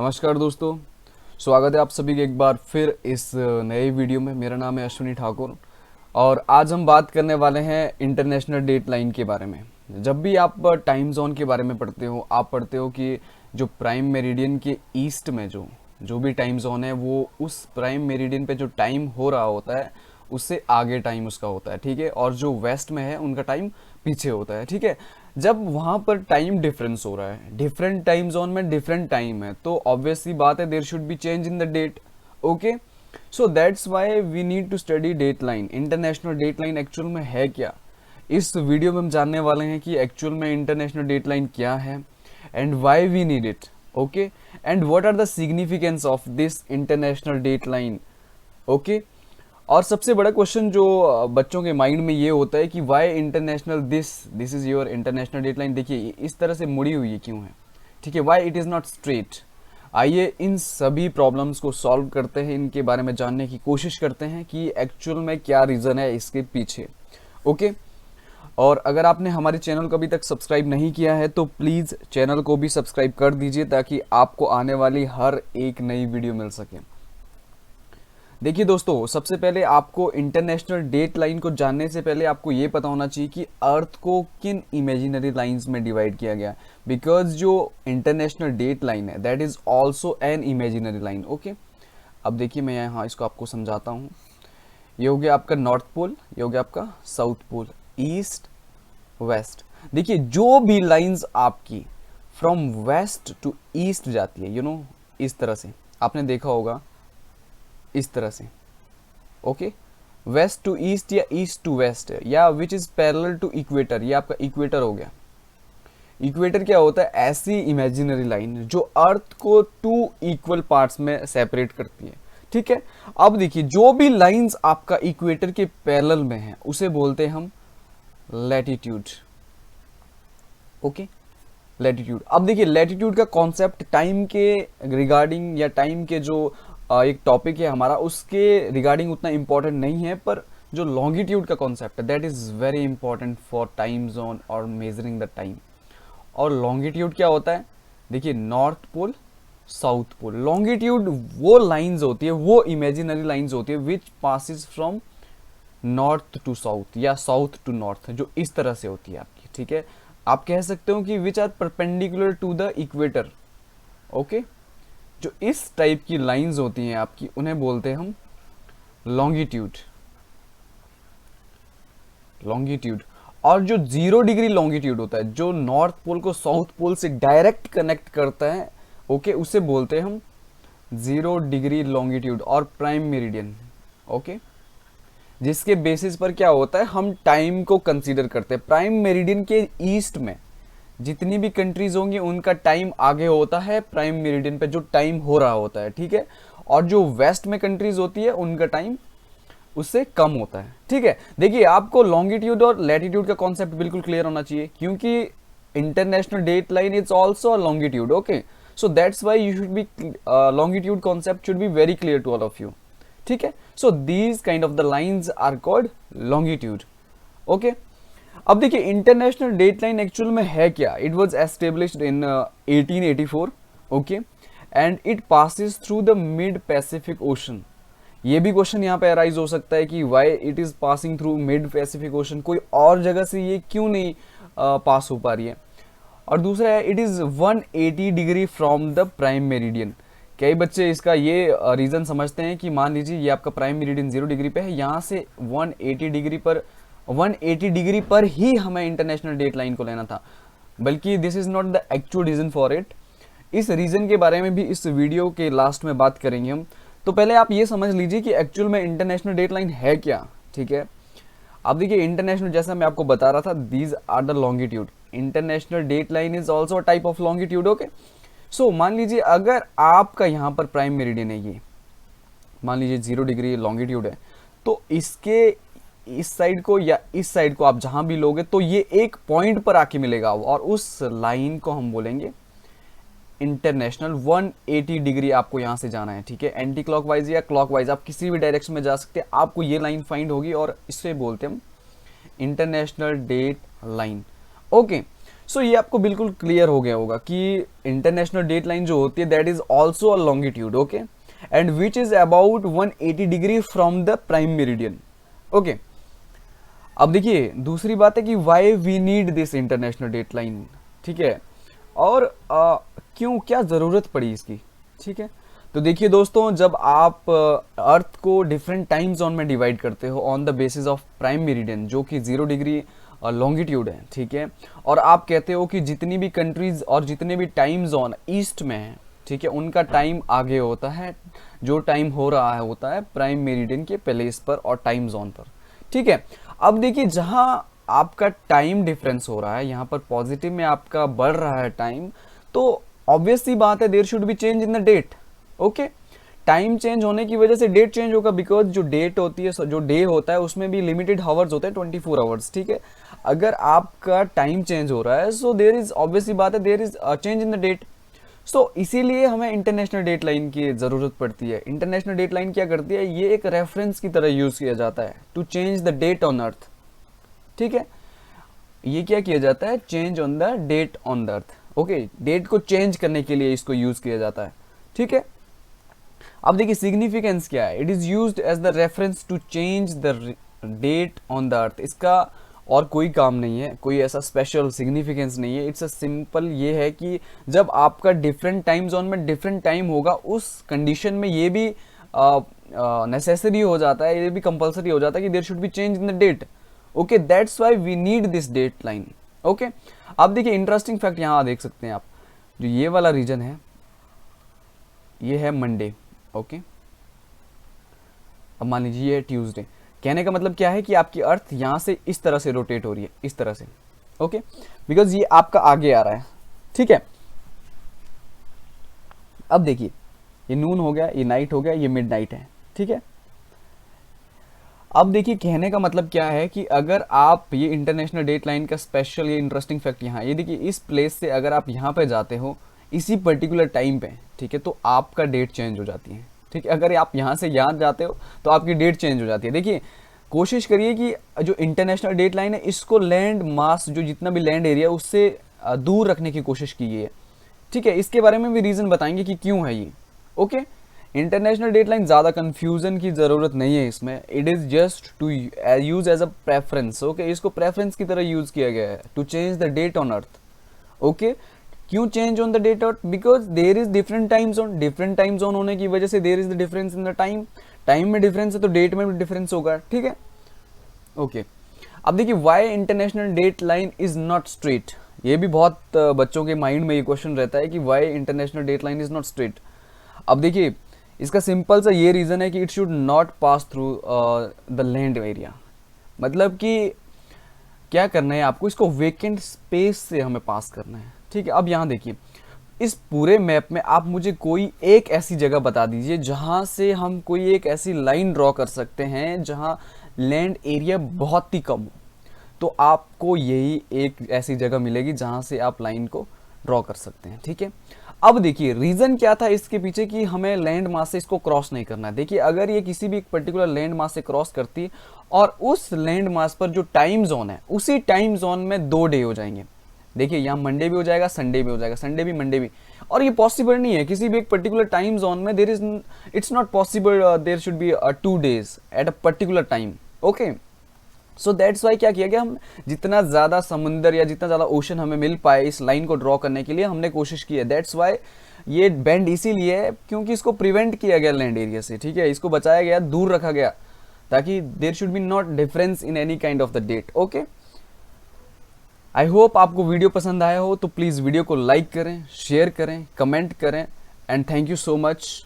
नमस्कार दोस्तों, स्वागत है आप सभी के एक बार फिर इस नए वीडियो में। मेरा नाम है अश्विनी ठाकुर और आज हम बात करने वाले हैं इंटरनेशनल डेट लाइन के बारे में। जब भी आप टाइम जोन के बारे में पढ़ते हो, आप पढ़ते हो कि जो प्राइम मेरिडियन के ईस्ट में जो भी टाइम जोन है, वो उस प्राइम मेरिडियन पे जो टाइम हो रहा होता है उससे आगे टाइम उसका होता है, ठीक है। और जो वेस्ट में है उनका टाइम पीछे होता है, ठीक है। जब वहां पर टाइम डिफरेंस हो रहा है, डिफरेंट टाइम जोन में डिफरेंट टाइम है, तो ऑब्वियसली बात है there should be change in the date. Okay, so that's why we need to study date line. International date line actual में है क्या, इस वीडियो में हम जानने वाले हैं कि एक्चुअल में इंटरनेशनल डेट लाइन क्या है and why we need it. Okay, and what are the significance of this international date line. Okay, और सबसे बड़ा क्वेश्चन जो बच्चों के माइंड में ये होता है कि why international this is your international dateline. देखिए इस तरह से मुड़ी हुई है क्यों है, ठीक है, why it is not straight. आइए इन सभी प्रॉब्लम्स को सॉल्व करते हैं, इनके बारे में जानने की कोशिश करते हैं कि एक्चुअल में क्या रीज़न है इसके पीछे। ओके, और अगर आपने हमारे चैनल को अभी तक सब्सक्राइब नहीं किया है तो प्लीज़ चैनल को भी सब्सक्राइब कर दीजिए ताकि आपको आने वाली हर एक नई वीडियो मिल सके। देखिए दोस्तों, सबसे पहले आपको इंटरनेशनल डेट लाइन को जानने से पहले आपको ये पता होना चाहिए कि अर्थ को किन इमेजिनरी लाइंस में डिवाइड किया गया। बिकॉज जो इंटरनेशनल डेट लाइन है that is also an imaginary line. Okay, अब देखिए मैं यहाँ इसको आपको समझाता हूँ। ये हो गया आपका नॉर्थ पोल, ये हो गया आपका साउथ पोल, ईस्ट वेस्ट। देखिए जो भी लाइंस आपकी फ्रॉम वेस्ट टू ईस्ट जाती है, इस तरह से आपने देखा होगा, इस तरह से। ओके, वेस्ट टू ईस्ट या ईस्ट टू वेस्ट, या which is parallel to equator, ये आपका इक्वेटर हो गया। इक्वेटर क्या होता है? ऐसी इमेजिनरी लाइन जो अर्थ को टू इक्वल पार्ट्स में सेपरेट करती है, ठीक है। अब देखिए जो भी लाइंस आपका इक्वेटर के पैरेलल में है उसे बोलते हैं हम लैटिट्यूड। Okay, latitude. अब देखिए लैटिट्यूड का कॉन्सेप्ट टाइम के रिगार्डिंग या टाइम के जो एक टॉपिक है हमारा, उसके रिगार्डिंग उतना इंपॉर्टेंट नहीं है, पर जो लॉन्गिट्यूड का कॉन्सेप्ट है that is very important for time zone और मेजरिंग द टाइम। और लॉन्गिट्यूड क्या होता है? देखिए north pole, south pole. Longitude वो लाइंस होती है, वो इमेजिनरी लाइंस होती है which passes from north to south या साउथ टू नॉर्थ, जो इस तरह से होती है आपकी, ठीक है। आप कह सकते हो कि which are perpendicular to the equator. Okay, जो इस टाइप की लाइंस होती हैं आपकी, उन्हें बोलते हैं हम लॉन्गिट्यूड। लॉन्गिट्यूड। और जो 0 डिग्री लॉन्गिट्यूड होता है, जो नॉर्थ पोल को साउथ पोल से डायरेक्ट कनेक्ट करता है, ओके, उसे बोलते हैं हम 0 डिग्री लॉन्गिट्यूड और प्राइम मेरिडियन। ओके, जिसके बेसिस पर क्या होता है, हम टाइम को कंसीडर करते हैं। प्राइम मेरिडियन के ईस्ट में जितनी भी कंट्रीज होंगी उनका टाइम आगे होता है प्राइम मेरिडियन पे जो टाइम हो रहा होता है, ठीक है। और जो वेस्ट में कंट्रीज होती है उनका टाइम उससे कम होता है, ठीक है। देखिए आपको लॉन्गिट्यूड और लैटिट्यूड का कॉन्सेप्ट बिल्कुल क्लियर होना चाहिए, क्योंकि international date line is also longitude. Okay, so that's why you should be longitude concept should be very clear to all of you, ठीक है। So these kind of the lines are called longitude. Okay, अब देखिए international date line actual में है क्या। It was established in 1884। Okay, and it passes through the mid Pacific ocean. ये भी question यहाँ पे अराइज हो सकता है कि why it is passing through mid Pacific ocean, कोई और जगह से ये क्यों नहीं पास हो पा रही है। और दूसरा है it is 180 degree from the prime meridian. कई बच्चे इसका ये रीजन समझते हैं कि मान लीजिए ये आपका प्राइम मेरिडियन 0 डिग्री पे है, यहाँ से 180 डिग्री पर ही हमें इंटरनेशनल डेट लाइन को लेना था, बल्कि this is not the actual reason for it. इस रीजन के बारे में भी इस वीडियो के लास्ट में बात करेंगे हम। तो पहले आप ये समझ लीजिए कि एक्चुअल में इंटरनेशनल डेट लाइन है क्या, ठीक है। अब देखिए इंटरनेशनल, जैसा मैं आपको बता रहा था, these are the longitude. International date line is also type of longitude. Okay, so मान लीजिए अगर आपका यहाँ पर प्राइम मेरिडियन है, ये मान लीजिए 0 डिग्री लॉन्गिट्यूड है, तो इसके इस साइड को या इस साइड को आप जहां भी लोगे तो ये एक पॉइंट पर आके मिलेगा, और उस लाइन को हम बोलेंगे इंटरनेशनल। 180 डिग्री आपको यहां से जाना है, ठीक है। एंटी क्लॉकवाइज या क्लॉकवाइज आप किसी भी डायरेक्शन में जा सकते हैं, आपको ये लाइन फाइंड होगी और इससे बोलते हैं हम इंटरनेशनल डेट लाइन। ओके, सो ये आपको बिल्कुल क्लियर हो गया होगा कि इंटरनेशनल डेट लाइन जो होती है that is also a longitude, okay, and which is about 180 degree from the prime meridian, okay. अब देखिए दूसरी बात है कि why we need this international date line, ठीक है, और क्यों, क्या ज़रूरत पड़ी इसकी, ठीक है। तो देखिए दोस्तों, जब आप अर्थ को डिफरेंट टाइम जोन में डिवाइड करते हो on the basis of prime meridian जो कि 0 डिग्री लॉन्गिट्यूड है, ठीक है, और आप कहते हो कि जितनी भी कंट्रीज और जितने भी टाइम जोन ईस्ट में है, ठीक है, उनका टाइम आगे होता है, जो टाइम हो रहा है होता है प्राइम मेरिडियन के प्लेस पर और टाइम जोन पर, ठीक है। अब देखिए जहां आपका टाइम डिफरेंस हो रहा है, यहाँ पर पॉजिटिव में आपका बढ़ रहा है टाइम, तो ऑब्वियस सी बात है there should be change in the date, okay. Time change होने की वजह से डेट चेंज होगा, बिकॉज जो डेट होती है, जो डे होता है उसमें भी लिमिटेड हावर्स होते हैं, 24 आवर्स, ठीक है। अगर आपका टाइम चेंज हो रहा है सो देयर इज ऑब्वियस सी बात है there is change in the date. So इसीलिए हमें इंटरनेशनल डेट लाइन की ज़रूरत पड़ती है। इंटरनेशनल डेट लाइन क्या करती है, ये एक रेफरेंस की तरह यूज़ किया जाता है to change the date on earth, ठीक है। ये क्या किया जाता है, change on the date on the earth, okay, date को चेंज करने के लिए इसको यूज़ किया जाता है, ठीक है। अब देखिए सिग्निफिकेंस क्या है, it is used as the reference to change the date on the earth. इसका और कोई काम नहीं है, कोई ऐसा स्पेशल सिग्निफिकेंस नहीं है, इट्स अ सिंपल ये है कि जब आपका डिफरेंट टाइम जोन में डिफरेंट टाइम होगा उस कंडीशन में ये भी नेसेसरी हो जाता है, ये भी कंपलसरी हो जाता है कि there should be change in the date, okay, that's why we need this date line, okay. अब देखिए इंटरेस्टिंग फैक्ट यहाँ देख सकते हैं आप, जो ये वाला रीजन है ये है मंडे, ओके। अब मान लीजिए ये है ट्यूसडे, कहने का मतलब क्या है कि आपकी अर्थ यहाँ से इस तरह से रोटेट हो रही है, इस तरह से, ओके, बिकॉज ये आपका आगे आ रहा है, ठीक है। अब देखिए ये नून हो गया, ये नाइट हो गया, ये मिड नाइट है, ठीक है। अब देखिए कहने का मतलब क्या है कि अगर आप ये इंटरनेशनल डेट लाइन का स्पेशल ये इंटरेस्टिंग फैक्ट यहाँ, ये देखिए इस प्लेस से अगर आप यहाँ पे जाते हो इसी पर्टिकुलर टाइम पे, ठीक है, तो आपका डेट चेंज हो जाती है, ठीक है। अगर आप यहाँ से यहाँ जाते हो तो आपकी डेट चेंज हो जाती है। देखिए कोशिश करिए कि जो इंटरनेशनल डेट लाइन है इसको लैंड मास, जो जितना भी लैंड एरिया उससे दूर रखने की कोशिश कीजिए, ठीक है। इसके बारे में भी रीज़न बताएंगे कि क्यों है ये, ओके। इंटरनेशनल डेट लाइन ज़्यादा कन्फ्यूज़न की ज़रूरत नहीं है इसमें, it is just to use as a preference, okay. इसको प्रेफरेंस की तरह यूज़ किया गया है to change the date on earth, okay. क्यों change on the date earth, because there is different time zone, different time zone होने की वजह से there is the difference in the time, time में डिफरेंस है तो डेट में भी डिफरेंस होगा, ठीक है, ओके। अब देखिए why international date line is not straight, ये भी बहुत बच्चों के माइंड में ये क्वेश्चन रहता है कि why international date line is not straight. अब देखिए इसका सिंपल सा ये रीज़न है कि it should not pass through the land area, मतलब कि क्या करना है आपको, इसको वेकेंट स्पेस से हमें पास करना है, ठीक है। अब यहाँ देखिए इस पूरे मैप में आप मुझे कोई एक ऐसी जगह बता दीजिए जहाँ से हम कोई एक ऐसी लाइन ड्रॉ कर सकते हैं जहाँ लैंड एरिया बहुत ही कम हो, तो आपको यही एक ऐसी जगह मिलेगी जहाँ से आप लाइन को ड्रॉ कर सकते हैं, ठीक है। अब देखिए रीज़न क्या था इसके पीछे कि हमें लैंड मास से इसको क्रॉस नहीं करना है। देखिए अगर ये किसी भी एक पर्टिकुलर लैंड मास से क्रॉस करती और उस लैंड मास पर जो टाइम जोन है उसी टाइम जोन में 2 डे हो जाएंगे, देखिए यहाँ मंडे भी हो जाएगा, संडे भी हो जाएगा, संडे भी मंडे भी, और ये पॉसिबल नहीं है किसी भी एक पर्टिकुलर टाइम जोन में, there is it's not possible there should be 2 days at a particular time, okay. So that's why क्या किया गया, हम जितना ज़्यादा समुंदर या जितना ज़्यादा ओशन हमें मिल पाए इस लाइन को ड्रॉ करने के लिए हमने कोशिश की है। दैट्स वाई ये बेंड इसीलिए है क्योंकि इसको प्रिवेंट किया गया लैंड एरिया से, ठीक है, इसको बचाया गया, दूर रखा गया ताकि there should be not difference in any kind of the date, okay. I hope आपको वीडियो पसंद आया हो, तो प्लीज़ वीडियो को लाइक करें, शेयर करें, कमेंट करें, and thank you so much.